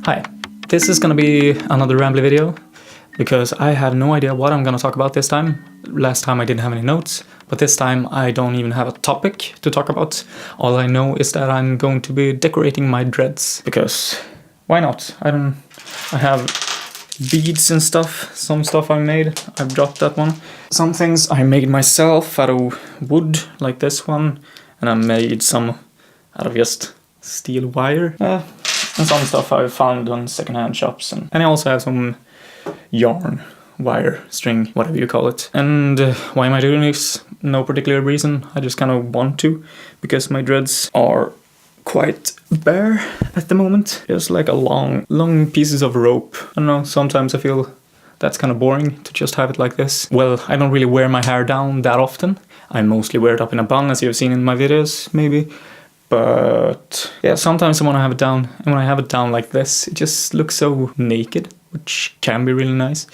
Hi, this is gonna be another rambly video because I have no idea what I'm gonna talk about this time. Last time I didn't have any notes, but this time I don't even have a topic to talk about. All I know is that I'm going to be decorating my dreads because why not? I have beads and stuff. Some stuff I made. I've dropped that one. Some things I made myself out of wood, like this one, and I made some out of just steel wire. And some stuff I found on secondhand shops, and I also have some yarn, wire, string, whatever you call it. And why am I doing this? No particular reason. I just kind of want to, because my dreads are quite bare at the moment. Just like a long pieces of rope. I don't know, sometimes I feel that's kind of boring to just have it like this. Well, I don't really wear my hair down that often. I mostly wear it up in a bun, as you've seen in my videos, maybe. But yeah, sometimes when I have it down, and when I have it down like this, it just looks so naked, which can be really nice.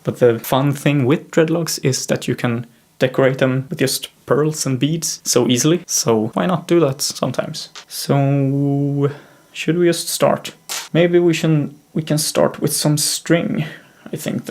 But the fun thing with dreadlocks is that you can decorate them with just pearls and beads so easily. So why not do that sometimes? So should we just start? Maybe we can start with some string. I think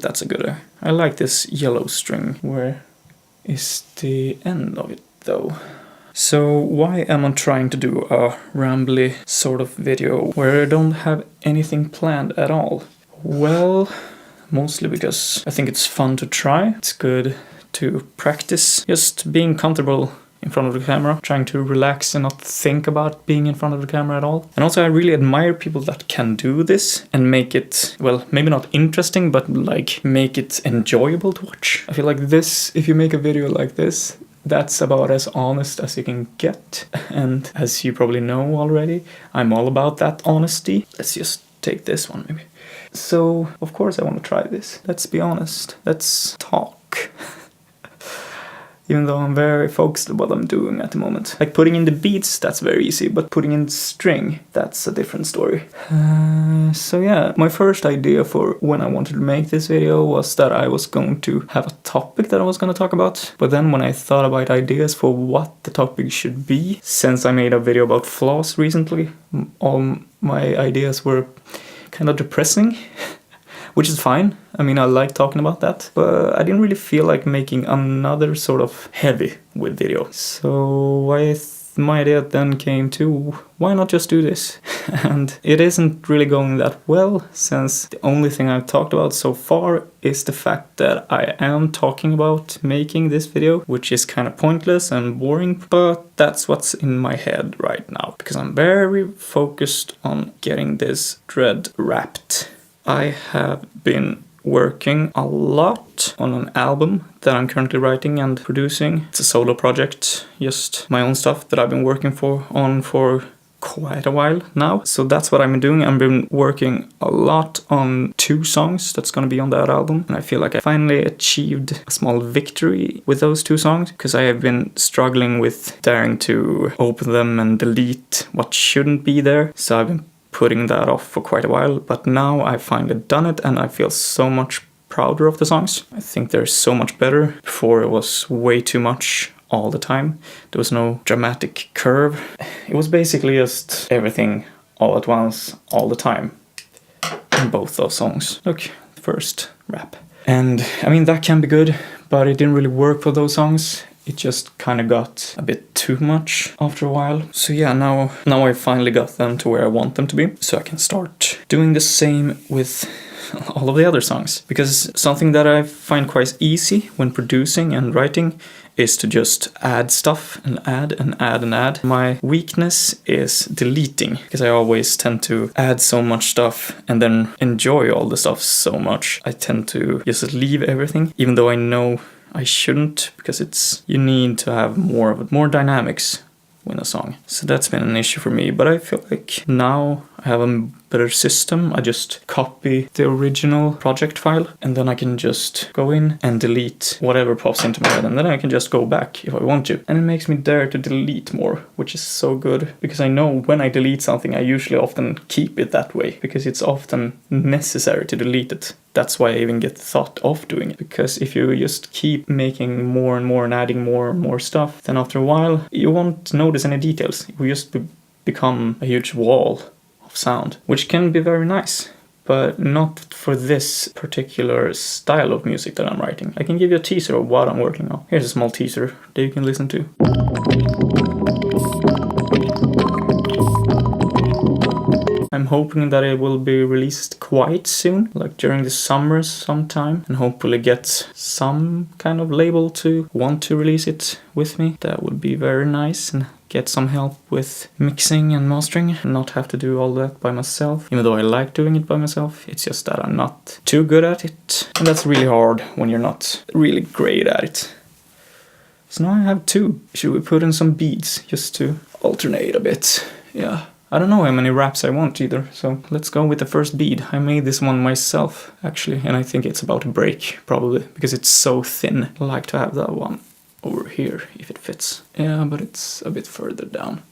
that's a good idea. I like this yellow string. Where is the end of it though? So why am I trying to do a rambly sort of video where I don't have anything planned at all? Well, mostly because I think it's fun to try. It's good to practice just being comfortable in front of the camera, trying to relax and not think about being in front of the camera at all. And also I really admire people that can do this and make it, well, maybe not interesting, but like make it enjoyable to watch. I feel like this, if you make a video like this, that's about as honest as you can get. And as you probably know already, I'm all about that honesty. Let's just take this one maybe. So, of course I want to try this. Let's be honest. Let's talk. Even though I'm very focused on what I'm doing at the moment. Like putting in the beats, that's very easy, but putting in string, that's a different story. So yeah, my first idea for when I wanted to make this video was that I was going to have a topic that I was going to talk about. But then when I thought about ideas for what the topic should be, since I made a video about floss recently, all my ideas were kind of depressing. Which is fine. I mean, I like talking about that. But I didn't really feel like making another sort of heavy with video. So my idea then came to, why not just do this? And it isn't really going that well, since the only thing I've talked about so far is the fact that I am talking about making this video, which is kind of pointless and boring, but that's what's in my head right now, because I'm very focused on getting this dread wrapped. I have been working a lot on an album that I'm currently writing and producing. It's a solo project, just my own stuff that I've been working on for quite a while now. So that's what I've been doing. I've been working a lot on 2 songs that's gonna be on that album. And I feel like I finally achieved a small victory with those 2 songs, because I have been struggling with daring to open them and delete what shouldn't be there. So I've been putting that off for quite a while, but now I've finally done it and I feel so much prouder of the songs. I think they're so much better. Before it was way too much all the time. There was no dramatic curve. It was basically just everything all at once, all the time, in both those songs. Look, first rap. And I mean, that can be good, but it didn't really work for those songs. It just kind of got a bit too much after a while. So yeah, now I finally got them to where I want them to be. So I can start doing the same with all of the other songs. Because something that I find quite easy when producing and writing is to just add stuff and add and add and add. My weakness is deleting, because I always tend to add so much stuff and then enjoy all the stuff so much. I tend to just leave everything, even though I know I shouldn't, because you need to have more dynamics in a song. So that's been an issue for me, but I feel like now I have a better system. I just copy the original project file and then I can just go in and delete whatever pops into my head, and then I can just go back if I want to. And it makes me dare to delete more, which is so good, because I know when I delete something I usually often keep it that way, because it's often necessary to delete it. That's why I even get the thought of doing it, because if you just keep making more and more and adding more and more stuff, then after a while you won't notice any details. It will just become a huge wall of sound, which can be very nice, but not for this particular style of music that I'm writing. I can give you a teaser of what I'm working on. Here's a small teaser that you can listen to. I'm hoping that it will be released quite soon, like during the summer sometime, and hopefully get some kind of label to want to release it with me. That would be very nice, and get some help with mixing and mastering, and not have to do all that by myself, even though I like doing it by myself. It's just that I'm not too good at it, and that's really hard when you're not really great at it. So now I have two. Should we put in some beats just to alternate a bit? Yeah. I don't know how many wraps I want either, so let's go with the first bead. I made this one myself, actually, and I think it's about to break, probably, because it's so thin. I like to have that one over here, if it fits. Yeah, but it's a bit further down.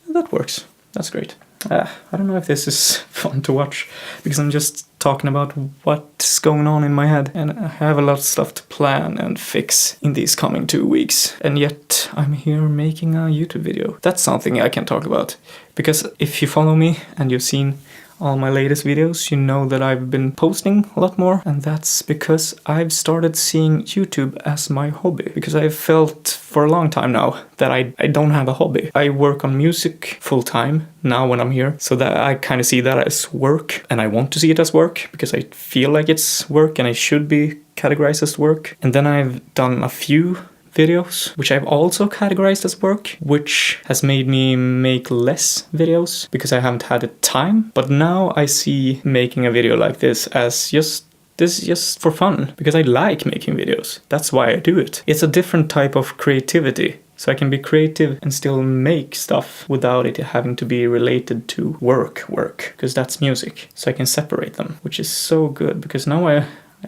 That works. That's great. I don't know if this is fun to watch, because I'm just talking about what's going on in my head, and I have a lot of stuff to plan and fix in these coming 2 weeks, and yet I'm here making a YouTube video. That's something I can talk about, because if you follow me and you've seen all my latest videos, you know that I've been posting a lot more, and that's because I've started seeing YouTube as my hobby, because I've felt for a long time now that I don't have a hobby. I work on music full time now when I'm here, so that I kind of see that as work, and I want to see it as work because I feel like it's work and it should be categorized as work. And then I've done a few videos, which I've also categorized as work, which has made me make less videos because I haven't had the time. But now I see making a video like this as this is just for fun, because I like making videos. That's why I do it. It's a different type of creativity. So I can be creative and still make stuff without it having to be related to work, because that's music. So I can separate them, which is so good, because now I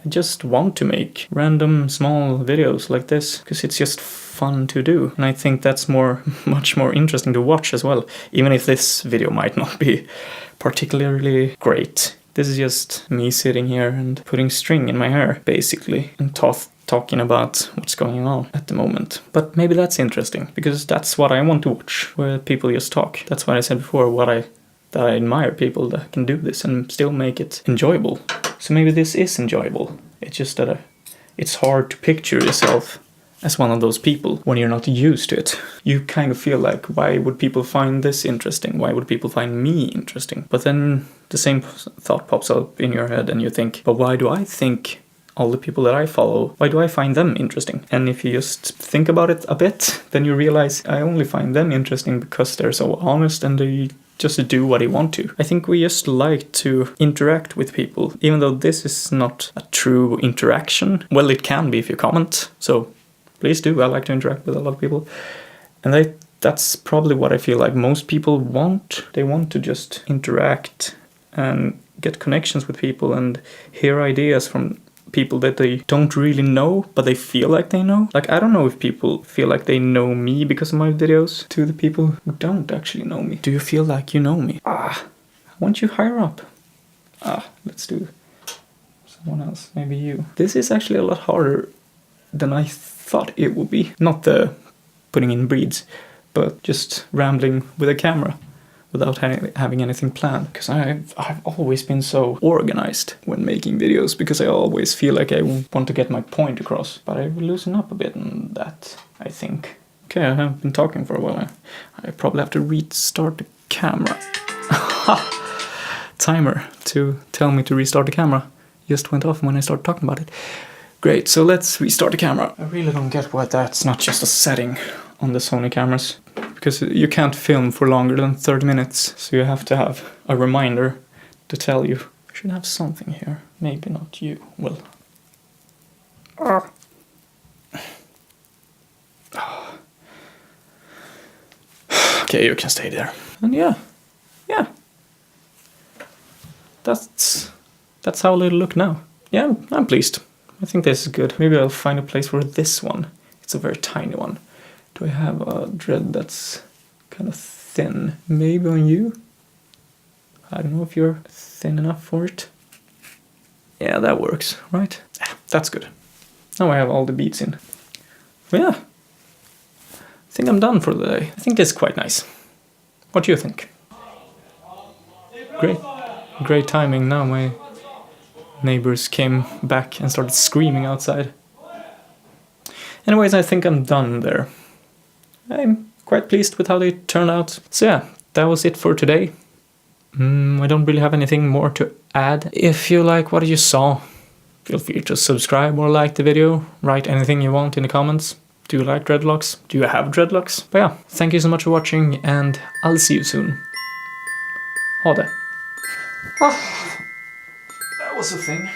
just want to make random small videos like this because it's just fun to do. And I think that's much more interesting to watch as well, even if this video might not be particularly great. This is just me sitting here and putting string in my hair, basically, and talking about what's going on at the moment. But maybe that's interesting, because that's what I want to watch, where people just talk. That's what I said before, that I admire people that can do this and still make it enjoyable. So maybe this is enjoyable. It's just that it's hard to picture yourself as one of those people when you're not used to it. You kind of feel like, why would people find this interesting? Why would people find me interesting? But then the same thought pops up in your head and you think, but why do I think all the people that I follow, why do I find them interesting? And if you just think about it a bit, then you realize I only find them interesting because they're so honest and they just do what they want to. I think we just like to interact with people, even though this is not a true interaction. Well, it can be if you comment, so please do. I like to interact with a lot of people. And that's probably what I feel like most people want. They want to just interact and get connections with people and hear ideas from people that they don't really know, but they feel like they know. Like, I don't know if people feel like they know me because of my videos to the people who don't actually know me. Do you feel like you know me? I want you higher up. Let's do someone else, maybe you. This is actually a lot harder than I thought it would be. Not the putting in breeds, but just rambling with a camera without having anything planned. Because I've always been so organized when making videos, because I always feel like I want to get my point across. But I will loosen up a bit in that, I think. Okay, I have been talking for a while. I probably have to restart the camera. Timer to tell me to restart the camera just went off when I started talking about it. Great, so let's restart the camera. I really don't get why that's not just a setting on the Sony cameras, because you can't film for longer than 30 minutes, so you have to have a reminder to tell you. I should have something here. Maybe not you. Well. Okay, you can stay there. And yeah. That's how it'll look now. Yeah, I'm pleased. I think this is good. Maybe I'll find a place for this one. It's a very tiny one. Do I have a dread that's kind of thin? Maybe on you? I don't know if you're thin enough for it. Yeah, that works, right? That's good. Now I have all the beats in. Yeah. I think I'm done for the day. I think this is quite nice. What do you think? Great timing. Now my neighbors came back and started screaming outside. Anyways, I think I'm done there. I'm quite pleased with how they turned out. So yeah, that was it for today. I don't really have anything more to add. If you like what you saw, feel free to subscribe or like the video. Write anything you want in the comments. Do you like dreadlocks? Do you have dreadlocks? But yeah, thank you so much for watching and I'll see you soon. Ha det. That was a thing.